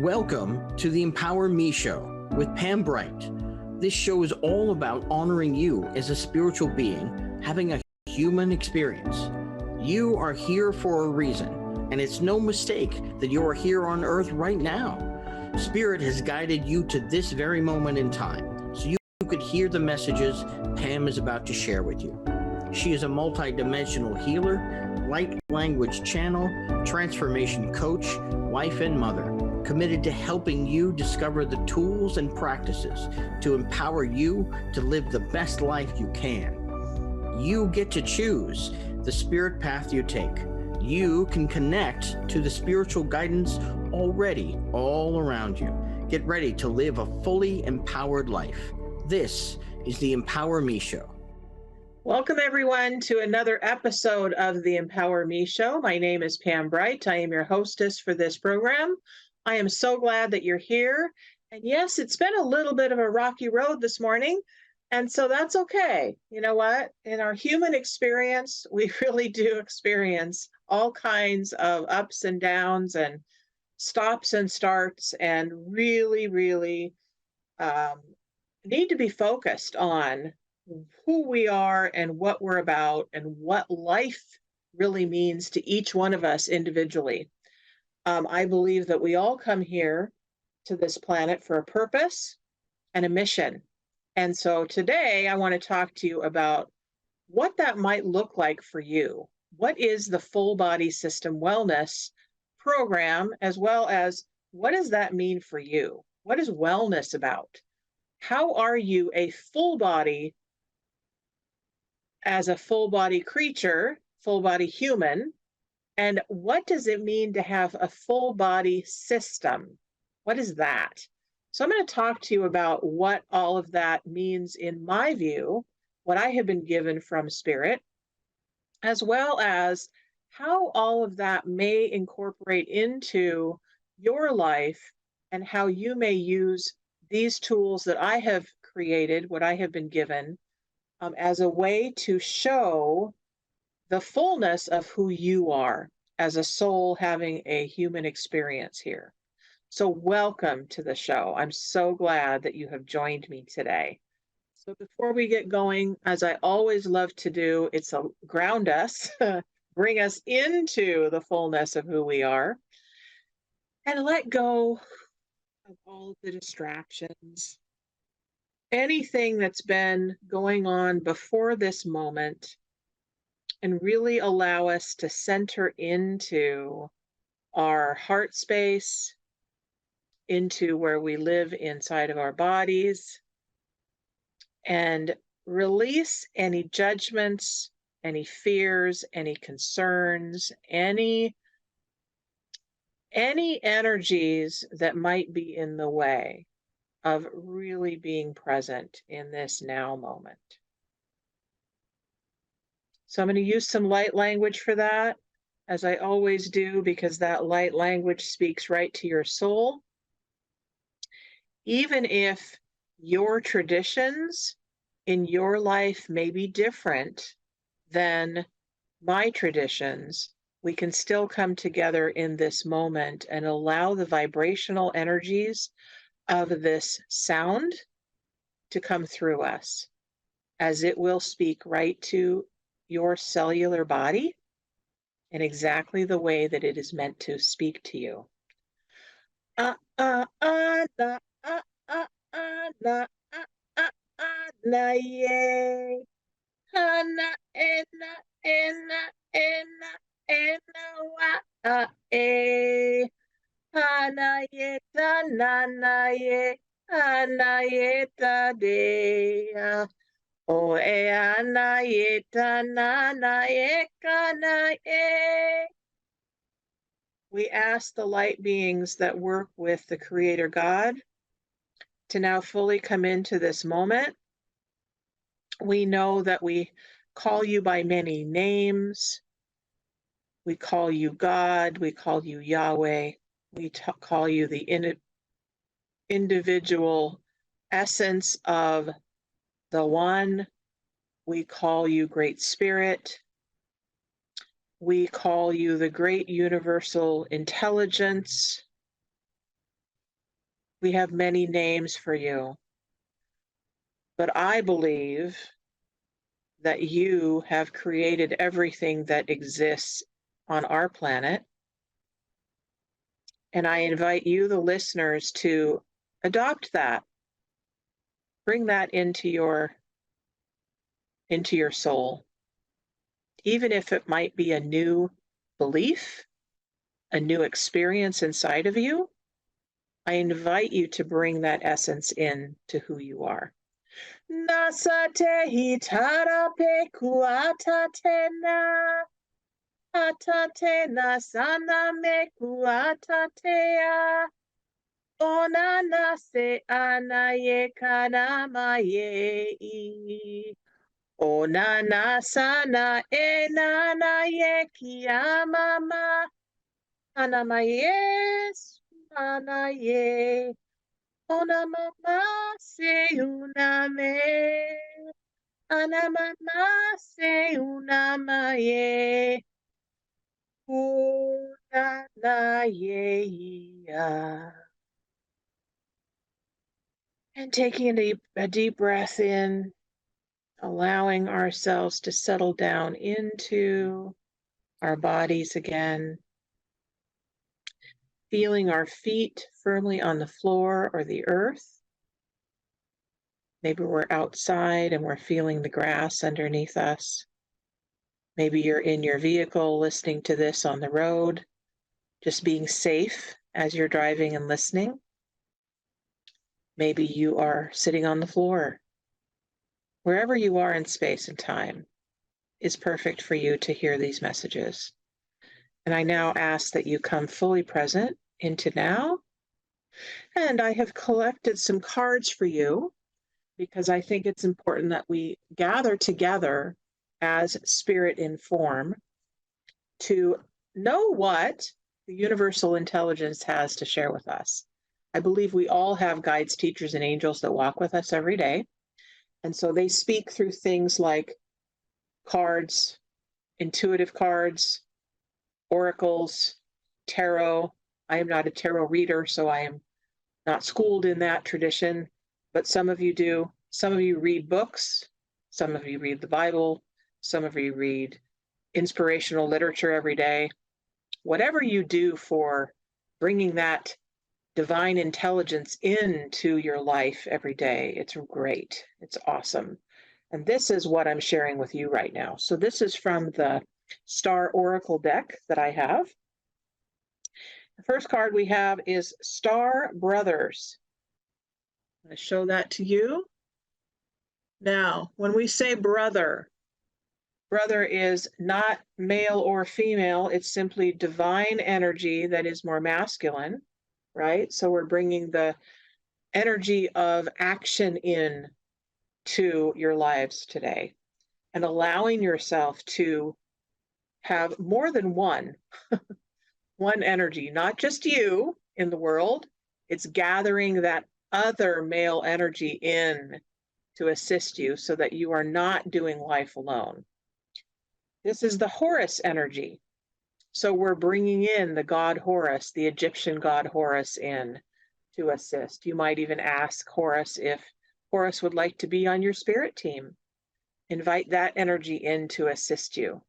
Welcome to the Empower Me Show with Pam Bright. This show is all about honoring you as a spiritual being, having a human experience. You are here for a reason, and it's no mistake that you are here on earth right now. Spirit has guided you to this very moment in time, so you could hear the messages Pam is about to share with you. She is a multidimensional healer, light language channel, transformation coach, wife and mother, committed to helping you discover the tools and practices to empower you to live the best life you can. You get to choose the spirit path you take. You can connect to the spiritual guidance already all around you. Get ready to live a fully empowered life. This is the Empower Me Show. Welcome, everyone, to another episode of the Empower Me Show. My name is Pam Bright. I am your hostess for this program. I am so glad that you're here. And yes, it's been a little bit of a rocky road this morning, and so that's okay. You know what? In our human experience, we really do experience all kinds of ups and downs and stops and starts, and really need to be focused on who we are and what we're about and what life really means to each one of us individually. I believe that we all come here to this planet for a purpose and a mission. And so today I want to talk to you about what that might look like for you. What is the full body system wellness program, as well as what does that mean for you? What is wellness about? How are you a full body as a full body creature, full body human? And what does it mean to have a full body system? What is that? So I'm going to talk to you about what all of that means in my view, what I have been given from Spirit, as well as how all of that may incorporate into your life and how you may use these tools that I have created, what I have been given, as a way to show the fullness of who you are as a soul having a human experience here. So welcome to the show. I'm so glad that you have joined me today. So before we get going, as I always love to do, it's a ground us, bring us into the fullness of who we are, and let go of all the distractions, anything that's been going on before this moment, and really allow us to center into our heart space, into where we live inside of our bodies, and release any judgments, any fears, any concerns, any energies that might be in the way of really being present in this now moment. So I'm going to use some light language for that, as I always do, because that light language speaks right to your soul. Even if your traditions in your life may be different than my traditions, we can still come together in this moment and allow the vibrational energies of this sound to come through us, as it will speak right to your cellular body in exactly the way that it is meant to speak to you. Na, ye. Na, ena, ena, ena, ena, wa, e. Na, ye, ta, na, ye. Na, ye, ta, de. O e ana ye ta na ye ka na ye. We ask the light beings that work with the Creator God to now fully come into this moment. We know that we call you by many names. We call you God. We call you Yahweh. We call you the individual essence of the One. We call you Great Spirit. We call you the Great Universal Intelligence. We have many names for you, but I believe that you have created everything that exists on our planet. And I invite you, the listeners, to adopt that. Bring that into your soul. Even if it might be a new belief, a new experience inside of you, I invite you to bring that essence in to who you are. Nasate hitara peku atatena. Atate nasana meku atatea. Ona nase anaye kanamaye. Ona nasana enanaye kiyamama. Anamaye anaye. Ona mama se uname. Ana mama se unamaye. Unanaye. And taking a deep breath in, allowing ourselves to settle down into our bodies again, feeling our feet firmly on the floor or the earth. Maybe we're outside and we're feeling the grass underneath us. Maybe you're in your vehicle listening to this on the road, just being safe as you're driving and listening. Maybe you are sitting on the floor. Wherever you are in space and time is perfect for you to hear these messages. And I now ask that you come fully present into now. And I have collected some cards for you because I think it's important that we gather together as spirit in form to know what the universal intelligence has to share with us. I believe we all have guides, teachers, and angels that walk with us every day. And so they speak through things like cards, intuitive cards, oracles, tarot. I am not a tarot reader, so I am not schooled in that tradition, but some of you do. Some of you read books, some of you read the Bible, some of you read inspirational literature every day. Whatever you do for bringing that divine intelligence into your life every day, it's great. It's awesome. And this is what I'm sharing with you right now. So this is from the Star Oracle deck that I have. The first card we have is Star Brothers. I'm going to show that to you. Now, when we say brother, brother is not male or female. It's simply divine energy that is more masculine, right? So we're bringing the energy of action in to your lives today and allowing yourself to have more than one energy, not just you in the world. It's gathering that other male energy in to assist you so that you are not doing life alone. This is the Horus energy. So we're bringing in the god Horus, the Egyptian god Horus, in to assist. You might even ask Horus if Horus would like to be on your spirit team. Invite that energy in to assist you.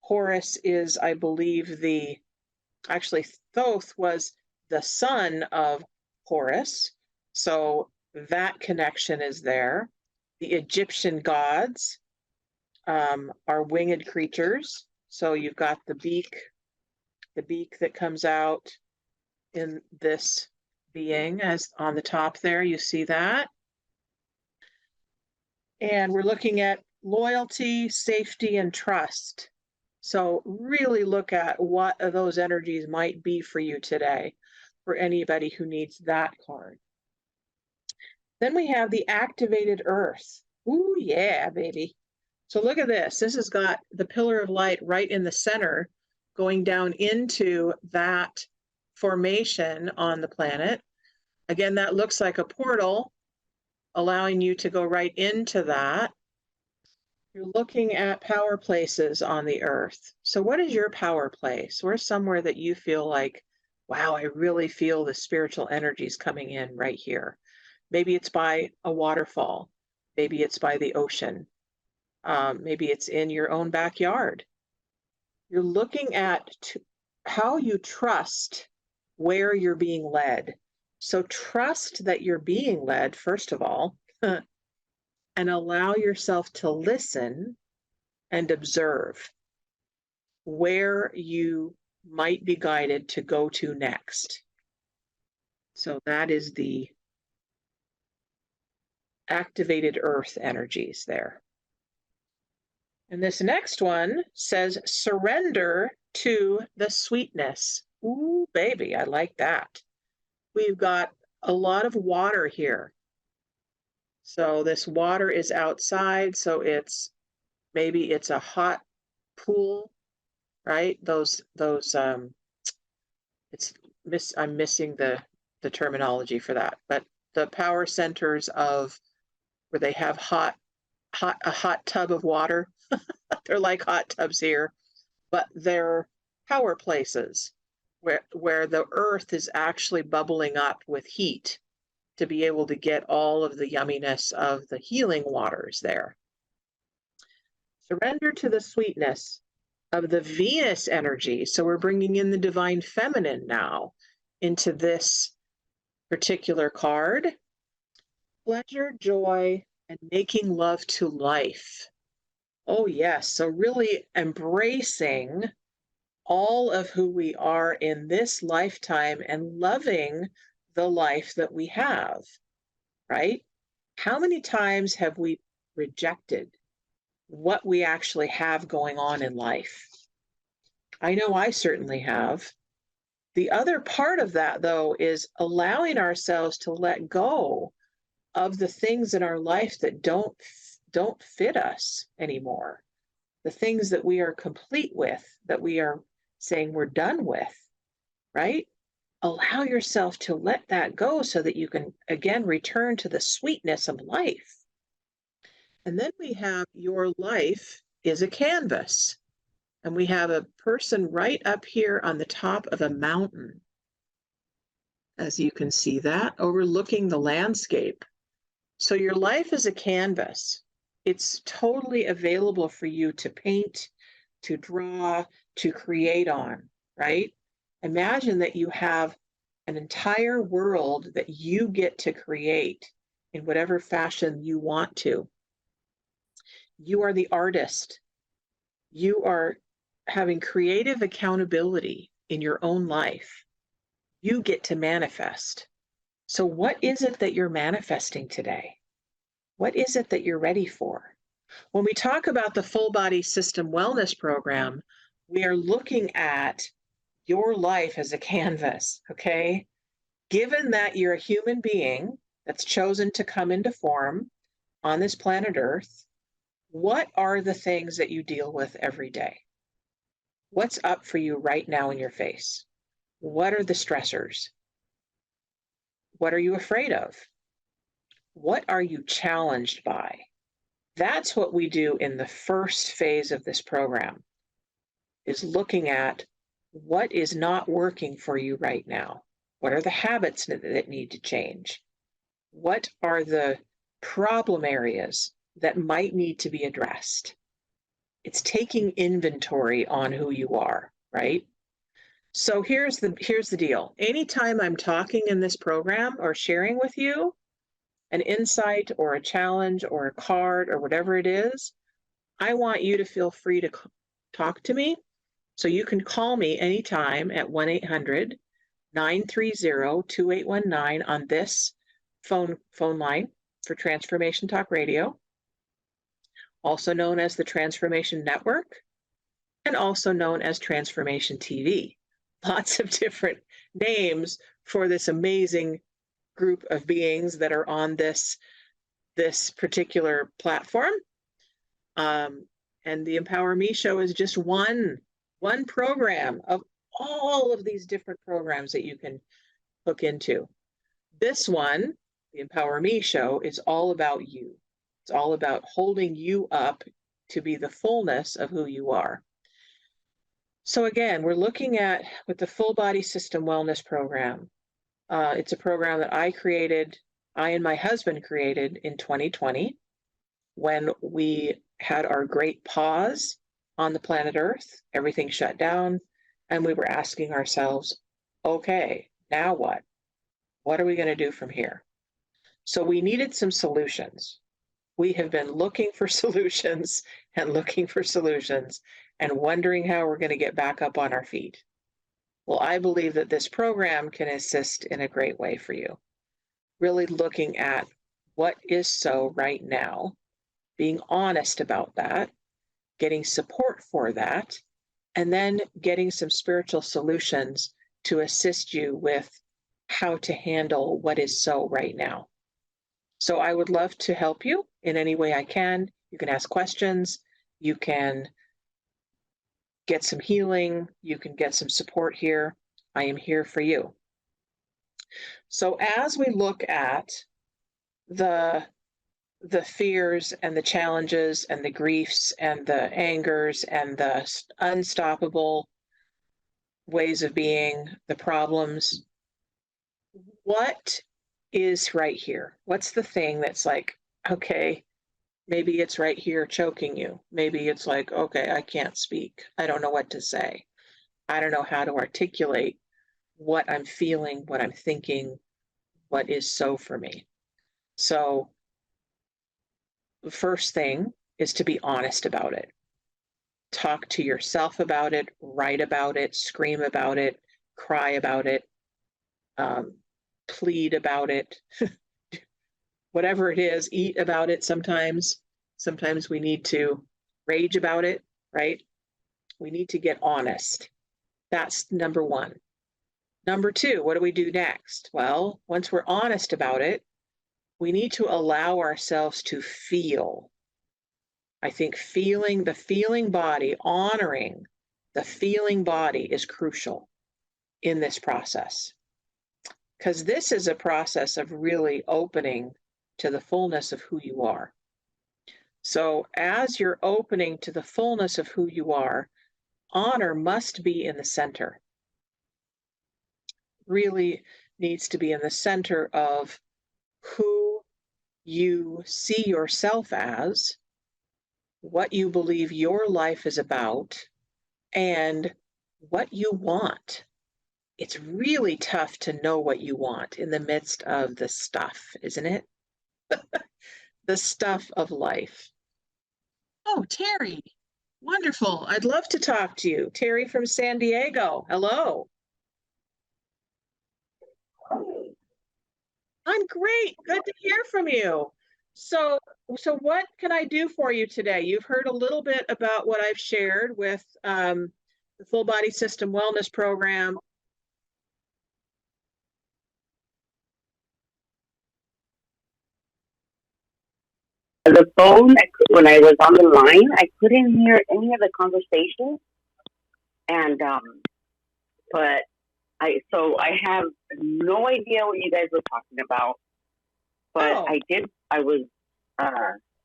Horus is, I believe, actually Thoth was the son of Horus. So that connection is there. The Egyptian gods are winged creatures. So you've got the beak that comes out in this being, as on the top there, you see that. And we're looking at loyalty, safety, and trust. So really look at what those energies might be for you today, for anybody who needs that card. Then we have the activated earth. Ooh, yeah, baby. So look at this. This has got the pillar of light right in the center going down into that formation on the planet. Again, that looks like a portal, allowing you to go right into that. You're looking at power places on the earth. So what is your power place? Where's somewhere that you feel like wow, I really feel the spiritual energies coming in right here. Maybe it's by a waterfall. Maybe it's by the ocean. Maybe it's in your own backyard. You're looking at how you trust where you're being led. So trust that you're being led, first of all, and allow yourself to listen and observe where you might be guided to go to next. So that is the activated earth energies there. And this next one says, surrender to the sweetness. Ooh, baby, I like that. We've got a lot of water here. So this water is outside, so maybe it's a hot pool, right? I'm missing the terminology for that, but the power centers of where they have a hot tub of water. They're like hot tubs here, but they're power places where the earth is actually bubbling up with heat to be able to get all of the yumminess of the healing waters there. Surrender to the sweetness of the Venus energy. So we're bringing in the divine feminine now into this particular card. Pleasure, joy, and making love to life. Oh, yes. So really embracing all of who we are in this lifetime and loving the life that we have, right? How many times have we rejected what we actually have going on in life? I know I certainly have. The other part of that, though, is allowing ourselves to let go of the things in our life that don't fit us anymore. The things that we are complete with, that we are saying we're done with, right? Allow yourself to let that go so that you can, again, return to the sweetness of life. And then we have your life is a canvas. And we have a person right up here on the top of a mountain. As you can see that, overlooking the landscape. So your life is a canvas. It's totally available for you to paint, to draw, to create on, right? Imagine that you have an entire world that you get to create in whatever fashion you want to. You are the artist. You are having creative accountability in your own life. You get to manifest. So what is it that you're manifesting today? What is it that you're ready for? When we talk about the Full Body System Wellness Program, we are looking at your life as a canvas, okay? Given that you're a human being that's chosen to come into form on this planet Earth, what are the things that you deal with every day? What's up for you right now in your face? What are the stressors? What are you afraid of? What are you challenged by? That's what we do in the first phase of this program, is looking at what is not working for you right now. What are the habits that need to change? What are the problem areas that might need to be addressed? It's taking inventory on who you are, right? So here's the deal. Anytime I'm talking in this program or sharing with you an insight or a challenge or a card or whatever it is, I want you to feel free to talk to me. So you can call me anytime at 1-800-930-2819 on this phone line for Transformation Talk Radio, also known as the Transformation Network, and also known as Transformation TV. Lots of different names for this amazing group of beings that are on this particular platform. And the Empower Me Show is just one program of all of these different programs that you can hook into. This one, the Empower Me Show, is all about you. It's all about holding you up to be the fullness of who you are. So again, we're looking at with the Full Body System Wellness Program. It's a program that I and my husband created in 2020 when we had our great pause on the planet Earth. Everything shut down, and we were asking ourselves, okay, now what? What are we going to do from here? So we needed some solutions. We have been looking for solutions and looking for solutions and wondering how we're going to get back up on our feet. Well, I believe that this program can assist in a great way for you. Really looking at what is so right now, being honest about that, getting support for that, and then getting some spiritual solutions to assist you with how to handle what is so right now. So I would love to help you in any way I can. You can ask questions, you can get some healing, you can get some support here. I am here for you. So as we look at the fears and the challenges and the griefs and the angers and the unstoppable ways of being, the problems, what is right here? What's the thing that's like, okay, maybe it's right here choking you. Maybe it's like, okay, I can't speak. I don't know what to say. I don't know how to articulate what I'm feeling, what I'm thinking, what is so for me. So the first thing is to be honest about it. Talk to yourself about it, write about it, scream about it, cry about it, plead about it, whatever it is, eat about it sometimes. Sometimes we need to rage about it, right? We need to get honest. That's number one. Number two, what do we do next? Well, once we're honest about it, we need to allow ourselves to feel. I think the feeling body, honoring the feeling body is crucial in this process. Because this is a process of really opening to the fullness of who you are. So as you're opening to the fullness of who you are, honor must be in the center. Really needs to be in the center of who you see yourself as, what you believe your life is about, and what you want. It's really tough to know what you want in the midst of the stuff, isn't it? The stuff of life. Oh, Terry. Wonderful. I'd love to talk to you. Terry from San Diego. Hello. I'm great. Good to hear from you. So, what can I do for you today? You've heard a little bit about what I've shared with the Full Body System Wellness Program. The phone, when I was on the line, I couldn't hear any of the conversation, and but I have no idea what you guys were talking about. But Oh,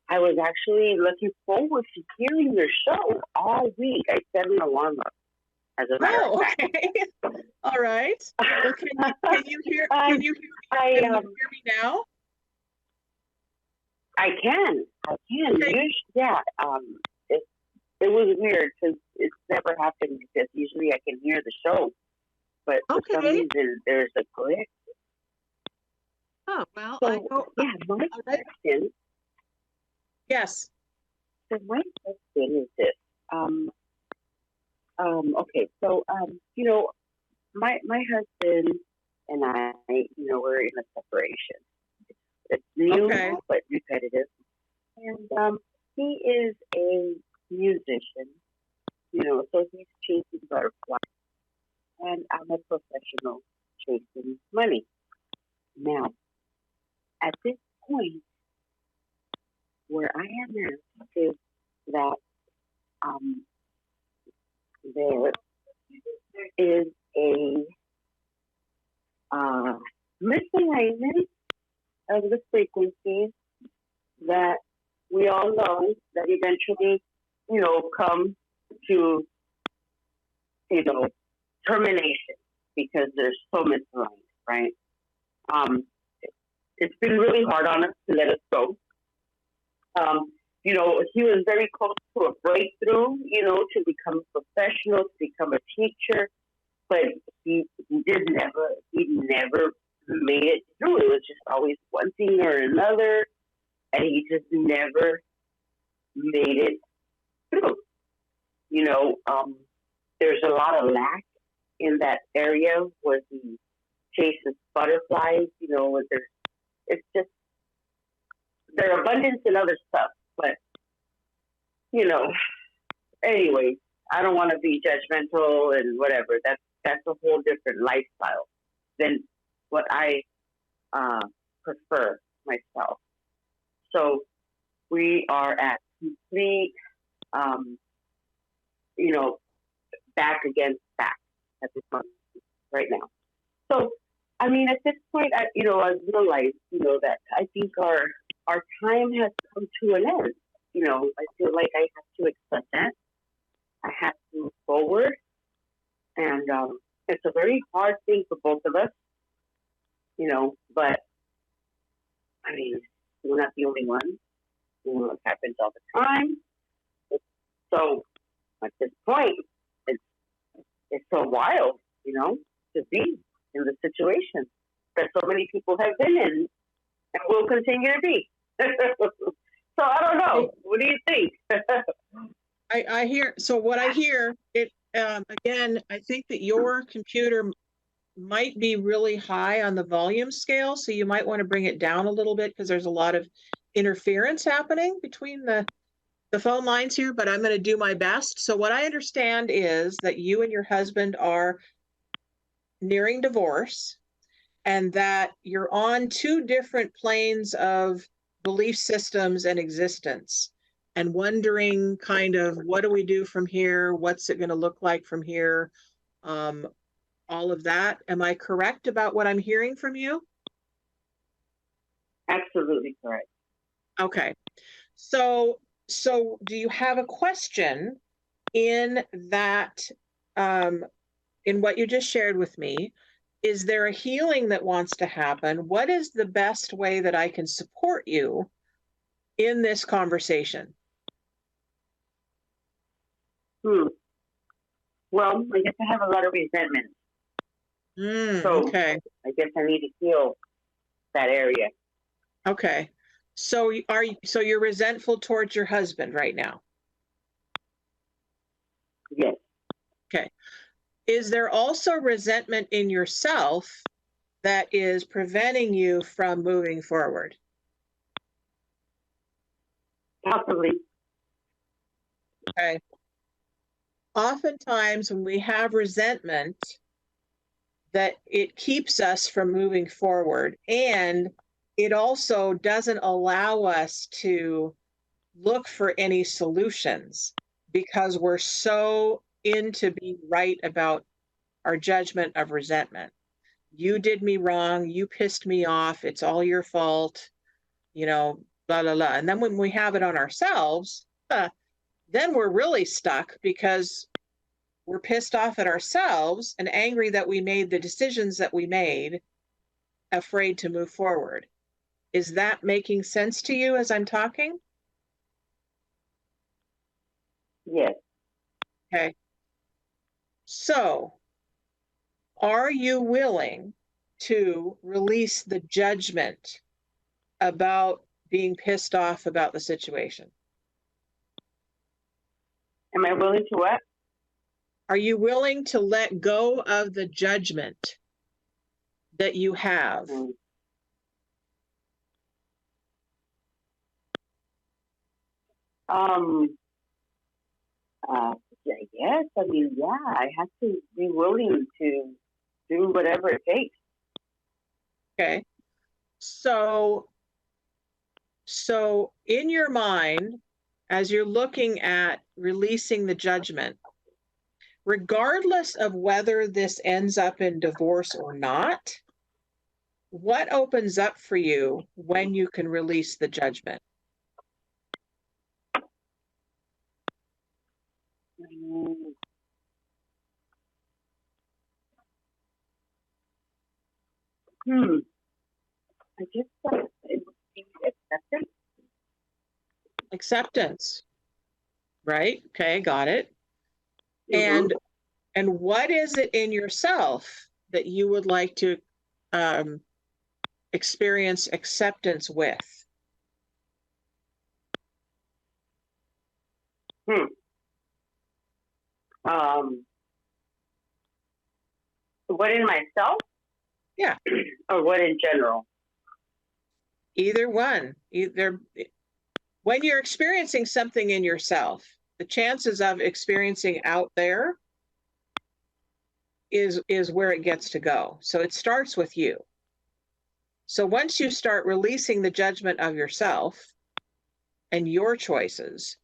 I was actually looking forward to hearing your show all week. I set an alarm up, as a matter of fact. okay. All right. Well, can you hear I, hear me now? I can. Okay. Yeah. It, it was weird because it's never happened because usually I can hear the show, but for some Okay. reason there's a glitch. Oh, well, I So go. yeah, my All right. question. Yes. So my question is this. Okay. So you know, my husband and I, we're in a separation. It's new, Okay. but repetitive. And he is a musician, so he's chasing butterflies, and I'm a professional chasing money. Now, at this point, where I am now is that um, there is a uh, misalignment of the frequencies that we all know that eventually, come to you know, termination because they're so misaligned, right? Um, it's been really hard on us to let us go. You know, he was very close to a breakthrough, you know, to become a professional, to become a teacher, but he never made it through. It was just always one thing or another, and he just never made it through. You know, there's a lot of lack in that area where he chases butterflies. You know, it's just there's abundance in other stuff, but you know, anyway, I don't want to be judgmental and whatever. That's a whole different lifestyle than what I prefer myself. So we are at complete, you know, back against back at this point right now. So, I mean, at this point, I realized, you know, that I think our time has come to an end. You know, I feel like I have to accept that. I have to move forward. And it's a very hard thing for both of us, you know, but I mean, we're not the only ones. You know, it happens all the time. So at this point, it's so wild, you know, to be in the situation that so many people have been in and will continue to be. So I don't know. What do you think? I hear, so what I hear, again, I think that your computer might be really high on the volume scale, so you might want to bring it down a little bit because there's a lot of interference happening between the phone lines here, but I'm going to do my best. So what I understand is that you and your husband are nearing divorce and that you're on two different planes of belief systems and existence and wondering kind of what do we do from here? What's it going to look like from here? All of that. Am I correct about what I'm hearing from you? Absolutely correct. Okay. So do you have a question in that, in what you just shared with me? Is there a healing that wants to happen? What is the best way that I can support you in this conversation? Well, I guess I have a lot of resentment. So okay. I guess I need to heal that area. Okay. So you're resentful towards your husband right now? Yes. Okay. Is there also resentment in yourself that is preventing you from moving forward? Possibly. Okay. Oftentimes when we have resentment, that it keeps us from moving forward, and it also doesn't allow us to look for any solutions because we're so into being right about our judgment of resentment. You did me wrong, you pissed me off, it's all your fault, you know, blah, blah, blah. And then when we have it on ourselves, then we're really stuck because we're pissed off at ourselves and angry that we made the decisions that we made, afraid to move forward. Is that making sense to you as I'm talking? Yes. Okay. So, are you willing to release the judgment about being pissed off about the situation? Am I willing to what? Are you willing to let go of the judgment that you have? Yes. I mean, yeah, I have to be willing to do whatever it takes. Okay. So in your mind, as you're looking at releasing the judgment, regardless of whether this ends up in divorce or not, what opens up for you when you can release the judgment? I guess that it would be acceptance. Acceptance, right? Okay, got it. Mm-hmm. And what is it in yourself that you would like to experience acceptance with? What in myself? Yeah. Or what in general? Either one. Either when you're experiencing something in yourself, the chances of experiencing out there is where it gets to go. So it starts with you. So once you start releasing the judgment of yourself and your choices,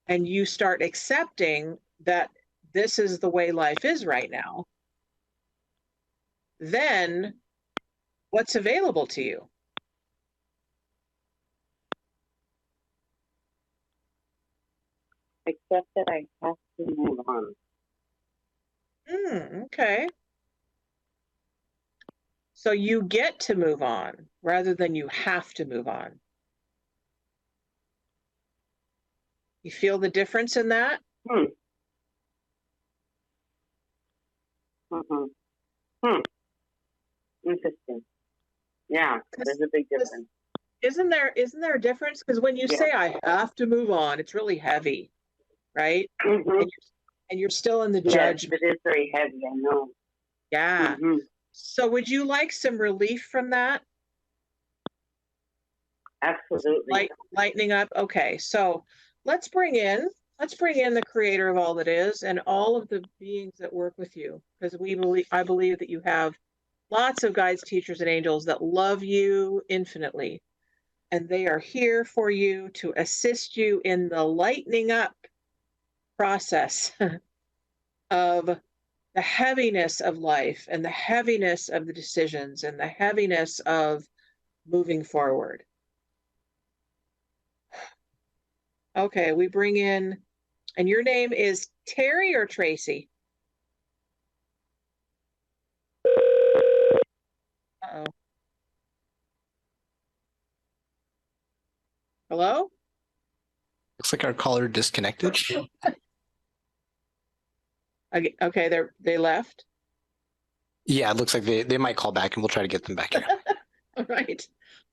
and you start accepting that this is the way life is right now, then what's available to you? Accept that I have to move on. Okay. So you get to move on rather than you have to move on. You feel the difference in that? Interesting. Yeah, there's a big difference. Isn't there a difference? Because when you say I have to move on, it's really heavy, right? Mm-hmm. And you're still in the Yes, judgment. it is very heavy, I know. Yeah. Mm-hmm. So would you like some relief from that? Absolutely. Lightening up. Okay. So let's bring in the creator of all that is and all of the beings that work with you, because I believe that you have lots of guides, teachers, and angels that love you infinitely. And they are here for you to assist you in the lightening up process of the heaviness of life and the heaviness of the decisions and the heaviness of moving forward. Okay, we bring in, and your name is Terry or Tracy? Uh-oh. Hello? Looks like our caller disconnected. Okay, they left. Yeah, it looks like they might call back and we'll try to get them back here. All right.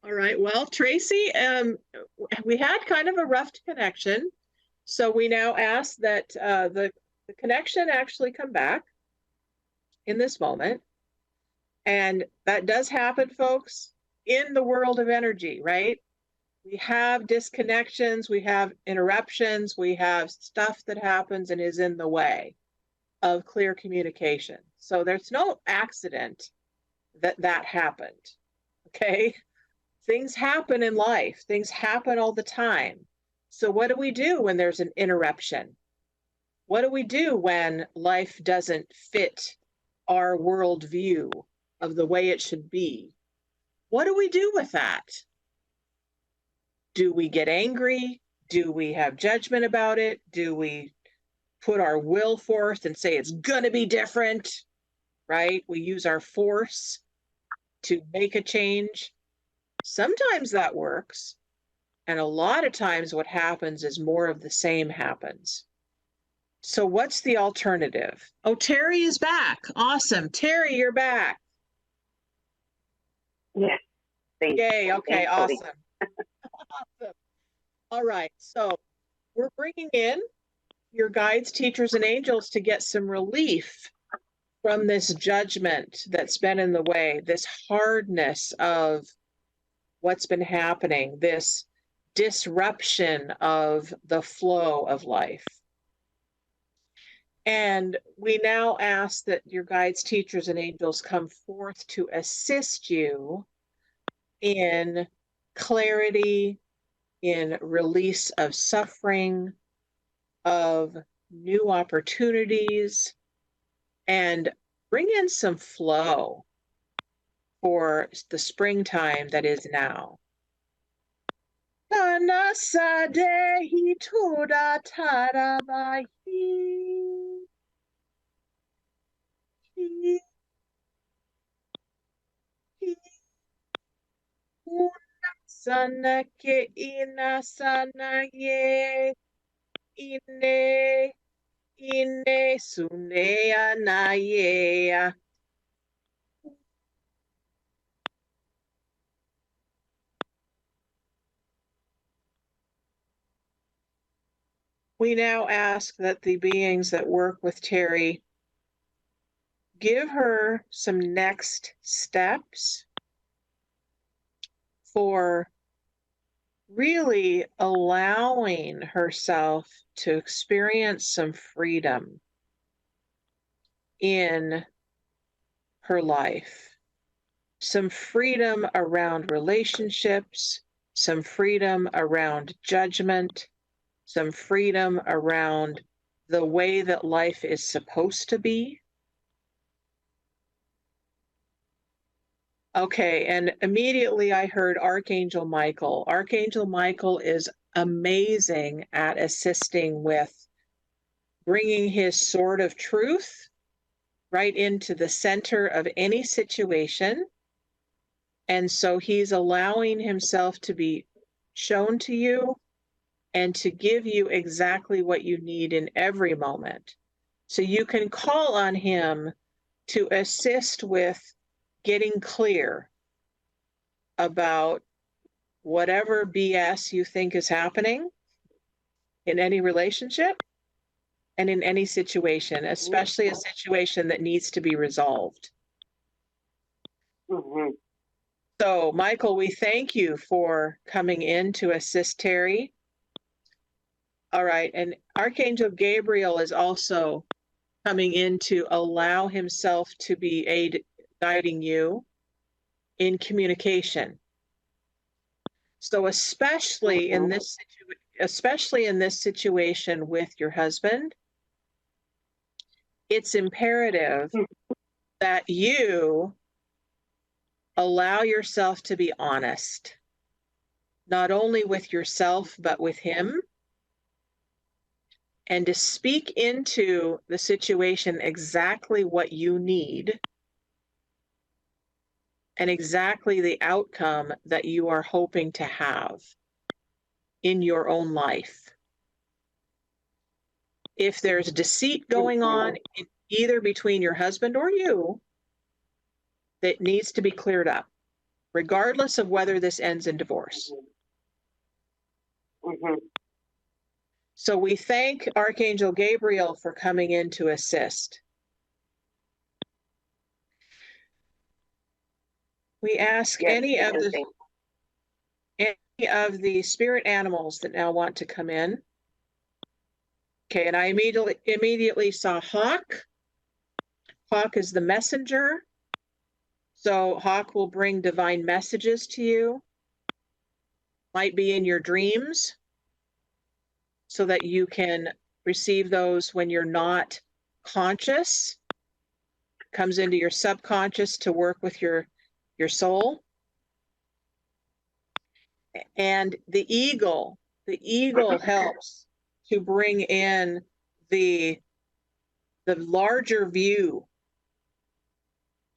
All right. Well, Tracy, we had kind of a rough connection. So we now ask that the connection actually come back in this moment. And that does happen, folks, in the world of energy, right? We have disconnections, we have interruptions, we have stuff that happens and is in the way of clear communication. So there's no accident that happened, okay? Things happen in life, things happen all the time. So what do we do when there's an interruption? What do we do when life doesn't fit our worldview of the way it should be? What do we do with that? Do we get angry? Do we have judgment about it? Do we put our will forth and say it's going to be different, right? We use our force to make a change. Sometimes that works. And a lot of times what happens is more of the same happens. So what's the alternative? Oh, Terry is back. Awesome. Terry, you're back. Yes. Yay. Okay. Thanks, awesome. Awesome. All right. So we're bringing in your guides, teachers, and angels to get some relief from this judgment that's been in the way, this hardness of what's been happening, this disruption of the flow of life. And we now ask that your guides, teachers, and angels come forth to assist you in clarity, in release of suffering, of new opportunities, and bring in some flow for the springtime that is now. Una sana ke ina sana ye. Ine. Ine sunea na ye. We now ask that the beings that work with Terry give her some next steps for really allowing herself to experience some freedom in her life, some freedom around relationships, some freedom around judgment, some freedom around the way that life is supposed to be. Okay, and immediately I heard Archangel Michael. Archangel Michael is amazing at assisting with bringing his sword of truth right into the center of any situation. And so he's allowing himself to be shown to you and to give you exactly what you need in every moment. So you can call on him to assist with getting clear about whatever BS you think is happening in any relationship and in any situation, especially a situation that needs to be resolved. Mm-hmm. So, Michael, we thank you for coming in to assist Terry. All right, and Archangel Gabriel is also coming in to allow himself to be guiding you in communication. So especially in this situation with your husband, it's imperative that you allow yourself to be honest, not only with yourself, but with him, and to speak into the situation exactly what you need and exactly the outcome that you are hoping to have in your own life. If there's deceit going on, either between your husband or you, that needs to be cleared up, regardless of whether this ends in divorce. Mm-hmm. So we thank Archangel Gabriel for coming in to assist. We ask any of the spirit animals that now want to come in. Okay, and I immediately saw Hawk. Hawk is the messenger. So Hawk will bring divine messages to you. Might be in your dreams, so that you can receive those when you're not conscious. Comes into your subconscious to work with your soul. And the eagle helps to bring in the larger view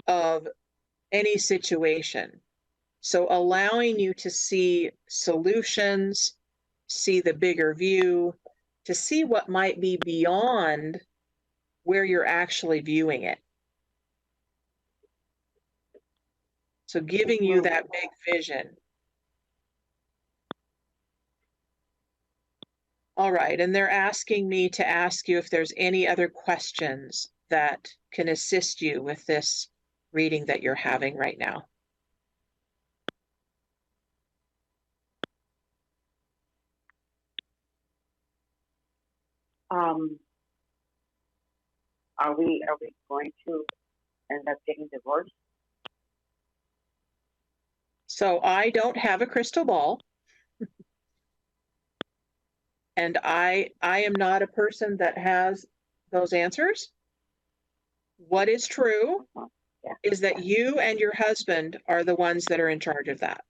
of any situation. So allowing you to see solutions, see the bigger view, to see what might be beyond where you're actually viewing it. So giving you that big vision. All right, and they're asking me to ask you if there's any other questions that can assist you with this reading that you're having right now. Are we going to end up getting divorced? So I don't have a crystal ball. And I am not a person that has those answers. What is true is that you and your husband are the ones that are in charge of that.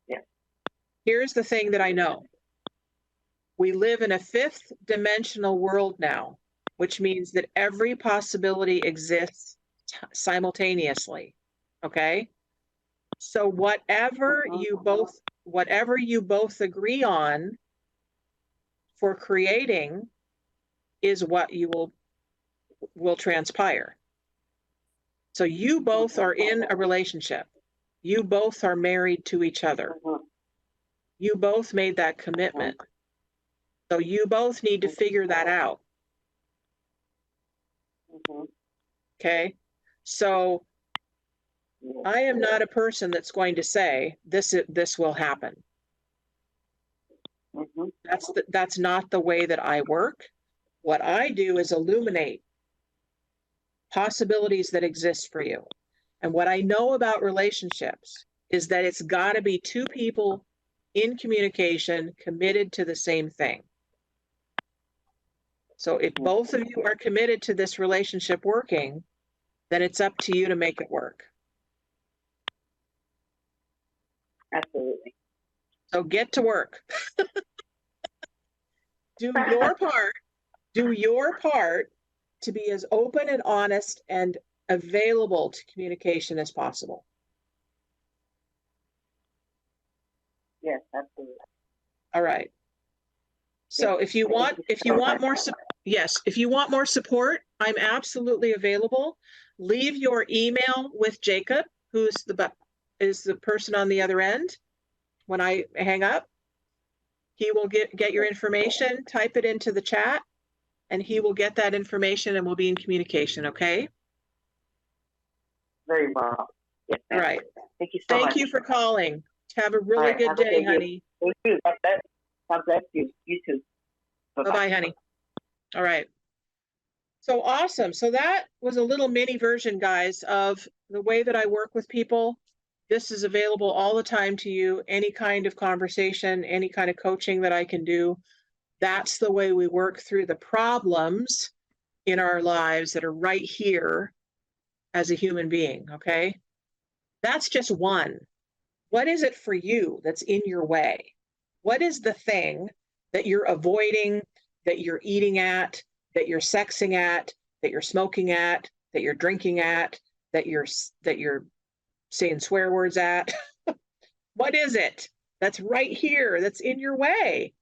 Yeah. Here's the thing that I know. We live in a fifth dimensional world now, which means that every possibility exists simultaneously. Okay? So whatever you both agree on for creating is what you will transpire. So you both are in a relationship. You both are married to each other. You both made that commitment. So you both need to figure that out. Okay? So I am not a person that's going to say this will happen. That's not the way that I work. What I do is illuminate possibilities that exist for you. And what I know about relationships is that it's got to be two people in communication committed to the same thing. So if both of you are committed to this relationship working, then it's up to you to make it work. Absolutely. So get to work. Do your part. Do your part to be as open and honest and available to communication as possible. Yes, absolutely. All right. So if you want more support, I'm absolutely available. Leave your email with Jacob, who's the person on the other end. When I hang up, he will get your information, type it into the chat, and he will get that information and we'll be in communication, okay? Very well. Yes, all right. Thank you so much. Thank you for calling. Have a really good day, honey. Thank you. God bless you. You too. Bye-bye, honey. All right. So awesome. So that was a little mini version, guys, of the way that I work with people. This is available all the time to you. Any kind of conversation, any kind of coaching that I can do. That's the way we work through the problems in our lives that are right here as a human being, okay? That's just one. What is it for you that's in your way? What is the thing that you're avoiding, that you're eating at, that you're sexing at, that you're smoking at, that you're drinking at, that you're saying swear words at? What is it that's right here, that's in your way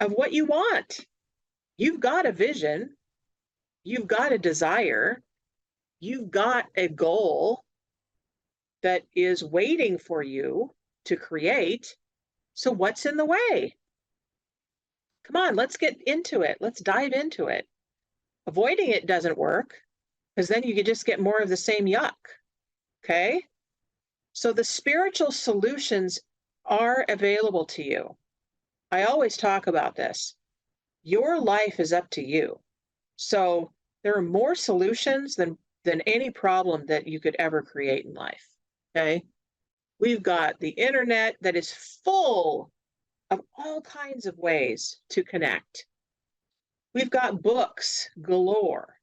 of what you want? You've got a vision. You've got a desire. You've got a goal that is waiting for you to create. So what's in the way? Come on, let's get into it. Let's dive into it. Avoiding it doesn't work because then you could just get more of the same yuck. Okay? So the spiritual solutions are available to you. I always talk about this. Your life is up to you. So there are more solutions than any problem that you could ever create in life. Okay? We've got the internet that is full of all kinds of ways to connect. We've got books galore.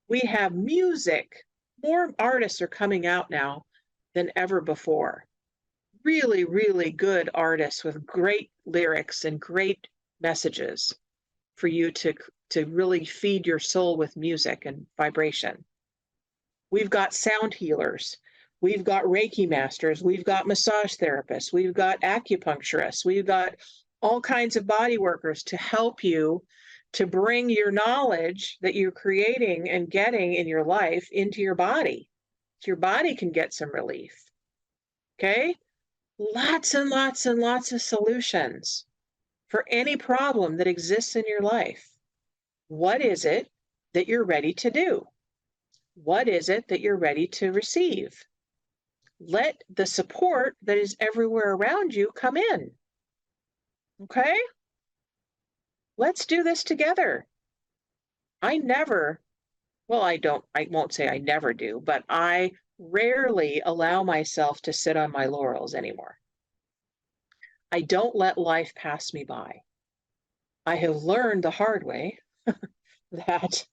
We have music. More artists are coming out now than ever before. Really, really good artists with great lyrics and great messages for you to really feed your soul with music and vibration. We've got sound healers. We've got Reiki masters. We've got massage therapists. We've got acupuncturists. We've got all kinds of body workers to help you to bring your knowledge that you're creating and getting in your life into your body. So your body can get some relief. Okay? Lots and lots and lots of solutions for any problem that exists in your life. What is it that you're ready to do? What is it that you're ready to receive? Let the support that is everywhere around you come in. Okay? Let's do this together. I won't say I never do, but I rarely allow myself to sit on my laurels anymore. I don't let life pass me by. I have learned the hard way that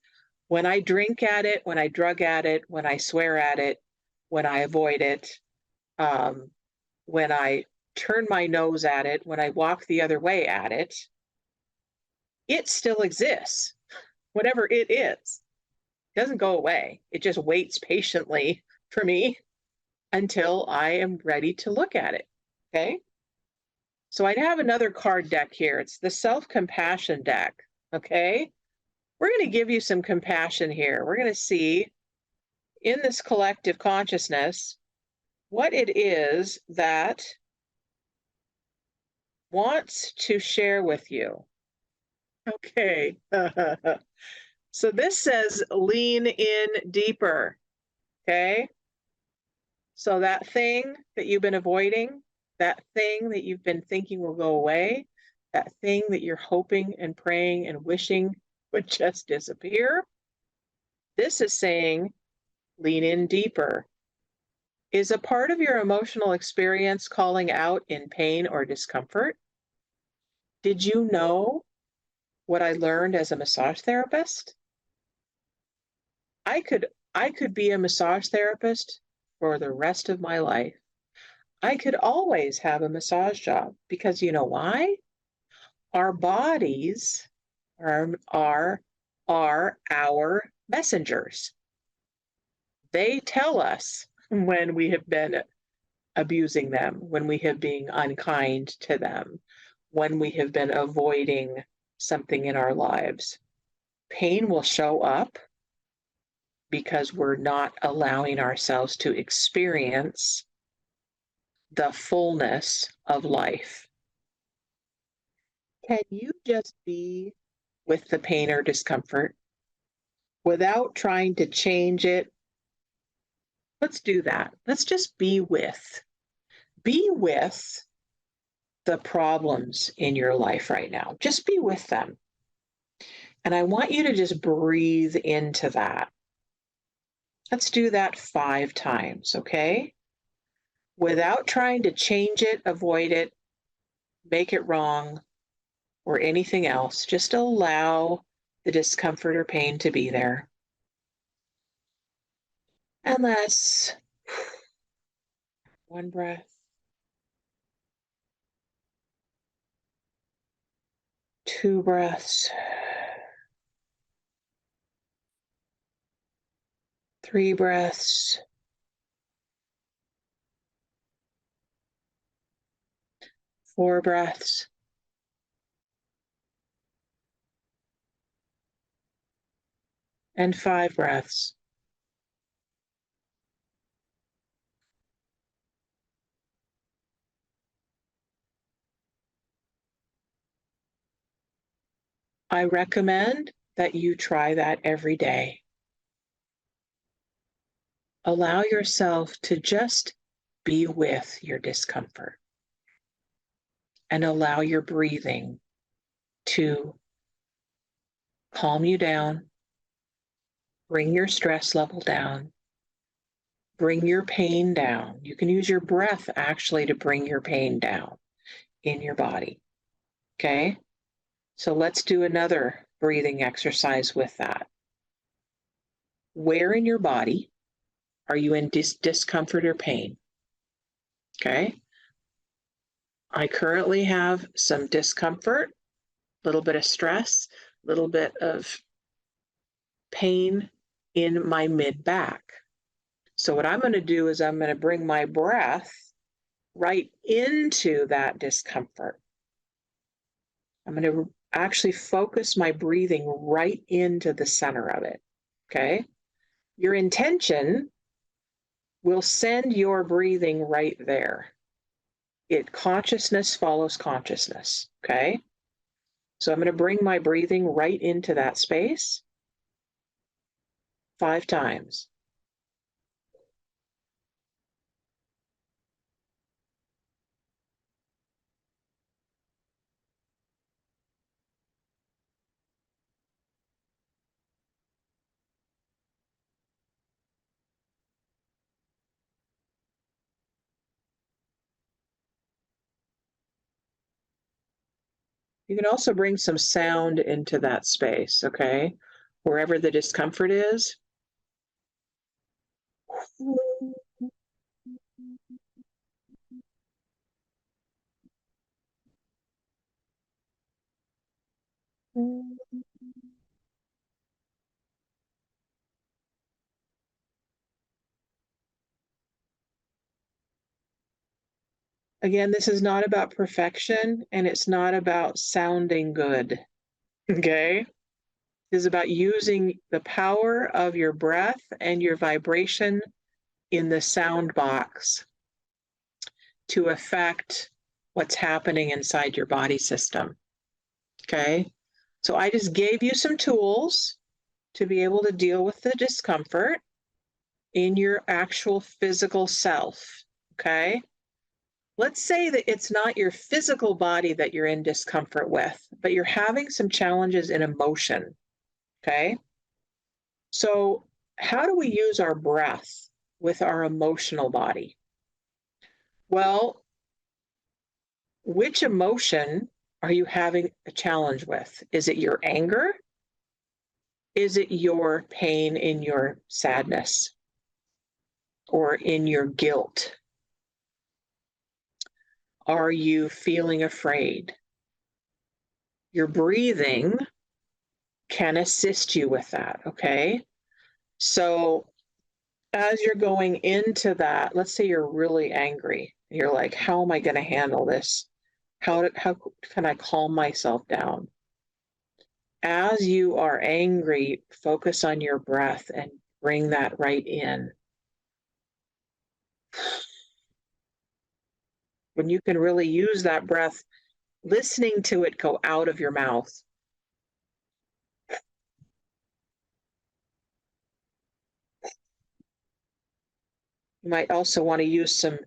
when I drink at it, when I drug at it, when I swear at it, when I avoid it, when I turn my nose at it, when I walk the other way at it, it still exists. Whatever it is, it doesn't go away. It just waits patiently for me until I am ready to look at it. Okay. So I have another card deck here. It's the self-compassion deck. Okay. We're going to give you some compassion here. We're going to see in this collective consciousness what it is that wants to share with you. Okay. So this says lean in deeper. Okay. So that thing that you've been avoiding, that thing that you've been thinking will go away, that thing that you're hoping and praying and wishing would just disappear, this is saying lean in deeper. Is a part of your emotional experience calling out in pain or discomfort? Did you know what I learned as a massage therapist? I could be a massage therapist for the rest of my life. I could always have a massage job because you know why? Our bodies are our messengers. They tell us when we have been abusing them, when we have been unkind to them, when we have been avoiding something in our lives. Pain will show up because we're not allowing ourselves to experience the fullness of life. Can you just be with the pain or discomfort without trying to change it? Let's do that. Let's just be with. Be with the problems in your life right now. Just be with them. And I want you to just breathe into that. Let's do that 5 times, okay? Without trying to change it, avoid it, make it wrong, or anything else. Just allow the discomfort or pain to be there. And let's, one breath, 2 breaths, 3 breaths, 4 breaths, and 5 breaths. I recommend that you try that every day. Allow yourself to just be with your discomfort and allow your breathing to calm you down, bring your stress level down, bring your pain down. You can use your breath actually to bring your pain down in your body. Okay? So let's do another breathing exercise with that. Where in your body are you in discomfort or pain? Okay? I currently have some discomfort, a little bit of stress, a little bit of pain in my mid back. So what I'm going to do is I'm going to bring my breath right into that discomfort. I'm going to actually focus my breathing right into the center of it. Okay? Your intention will send your breathing right there. Consciousness follows consciousness. Okay? So I'm going to bring my breathing right into that space 5 times. You can also bring some sound into that space, okay? Wherever the discomfort is. Again, this is not about perfection, and it's not about sounding good. Okay? It is about using the power of your breath and your vibration in the sound box to affect what's happening inside your body system. Okay? So I just gave you some tools to be able to deal with the discomfort in your actual physical self. Okay? Let's say that it's not your physical body that you're in discomfort with, but you're having some challenges in emotion. Okay? So, how do we use our breath with our emotional body? Well, which emotion are you having a challenge with? Is it your anger? Is it your pain in your sadness or in your guilt? Are you feeling afraid? Your breathing can assist you with that, okay? So as you're going into that, let's say you're really angry. You're like, how am I going to handle this? How can I calm myself down? As you are angry, focus on your breath and bring that right in. When you can really use that breath, listening to it go out of your mouth. You might also want to use some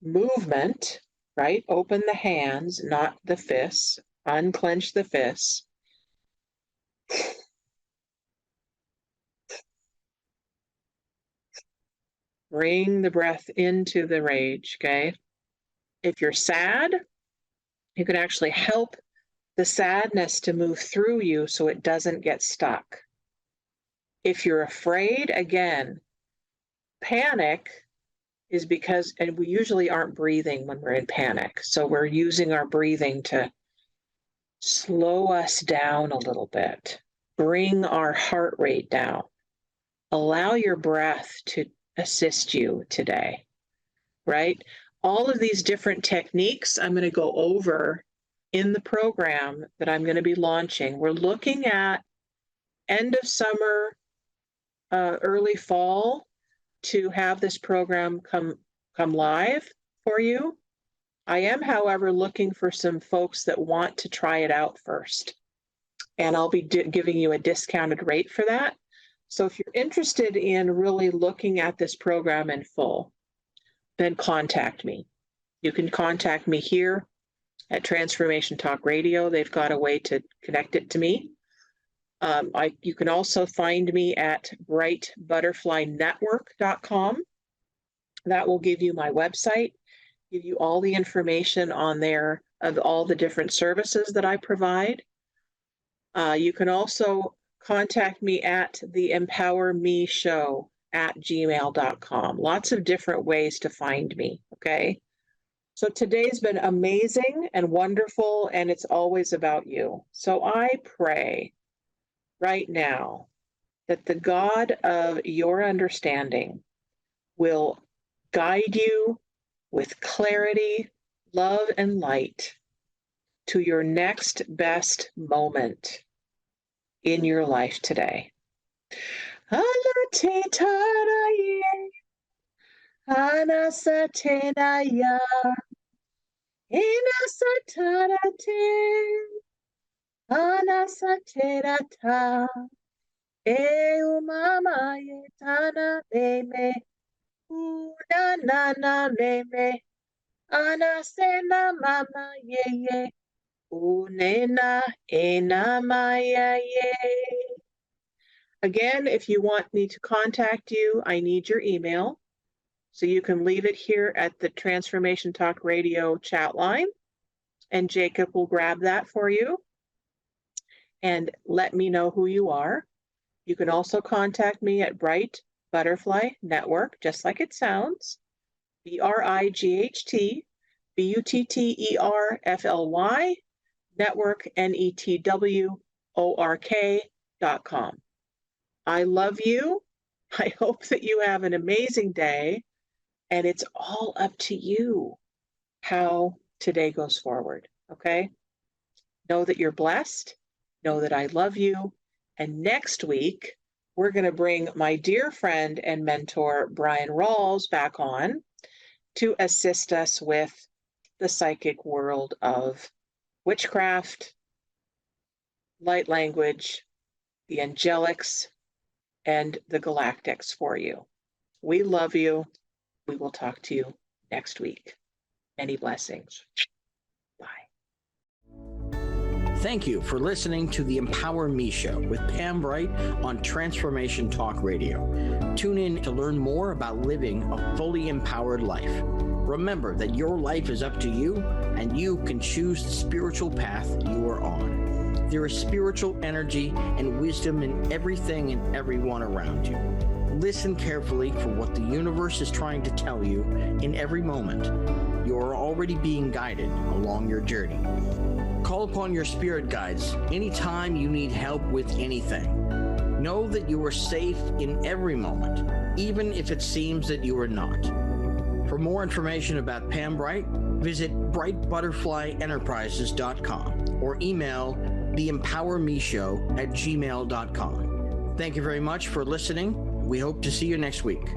movement, right? Open the hands, not the fists. Unclench the fists. Bring the breath into the rage, okay? If you're sad, you can actually help the sadness to move through you so it doesn't get stuck. If you're afraid, again, panic is because, and we usually aren't breathing when we're in panic. So we're using our breathing to slow us down a little bit, bring our heart rate down. Allow your breath to assist you today, right? All of these different techniques I'm going to go over in the program that I'm going to be launching. We're looking at end of summer, early fall to have this program come live for you. I am, however, looking for some folks that want to try it out first. And I'll be giving you a discounted rate for that. So if you're interested in really looking at this program in full, then contact me. You can contact me here at Transformation Talk Radio. They've got a way to connect it to me. You can also find me at brightbutterflynetwork.com. That will give you my website, give you all the information on there of all the different services that I provide. You can also contact me at the Empower Me Show at gmail.com. Lots of different ways to find me, okay? So today's been amazing and wonderful, and it's always about you. So I pray right now that the God of your understanding will guide you with clarity, love, and light to your next best moment in your life today. Mama yetana meme, una na na meme, anasena mama ye, unena ena maya ye. Again, if you want me to contact you, I need your email. So you can leave it here at the Transformation Talk Radio chat line, and Jacob will grab that for you and let me know who you are. You can also contact me at Bright Butterfly Network, just like it sounds, BRIGHT, Network, NETWORK.com. I love you. I hope that you have an amazing day, and it's all up to you. how today goes forward. Okay. Know that you're blessed. Know that I love you. And next week, we're going to bring my dear friend and mentor, Brian Rawls, back on to assist us with the psychic world of witchcraft, light language, the angelics, and the galactics for you. We love you. We will talk to you next week. Many blessings. Bye. Thank you for listening to the Empower Me Show with Pam Bright on Transformation Talk Radio. Tune in to learn more about living a fully empowered life. Remember that your life is up to you, and you can choose the spiritual path you are on. There is spiritual energy and wisdom in everything and everyone around you. Listen carefully for what the universe is trying to tell you in every moment. You are already being guided along your journey. Call upon your spirit guides anytime you need help with anything. Know that you are safe in every moment, even if it seems that you are not. For more information about Pam Bright, visit brightbutterflyenterprises.com or email theempowermeshow@gmail.com. Thank you very much for listening. We hope to see you next week.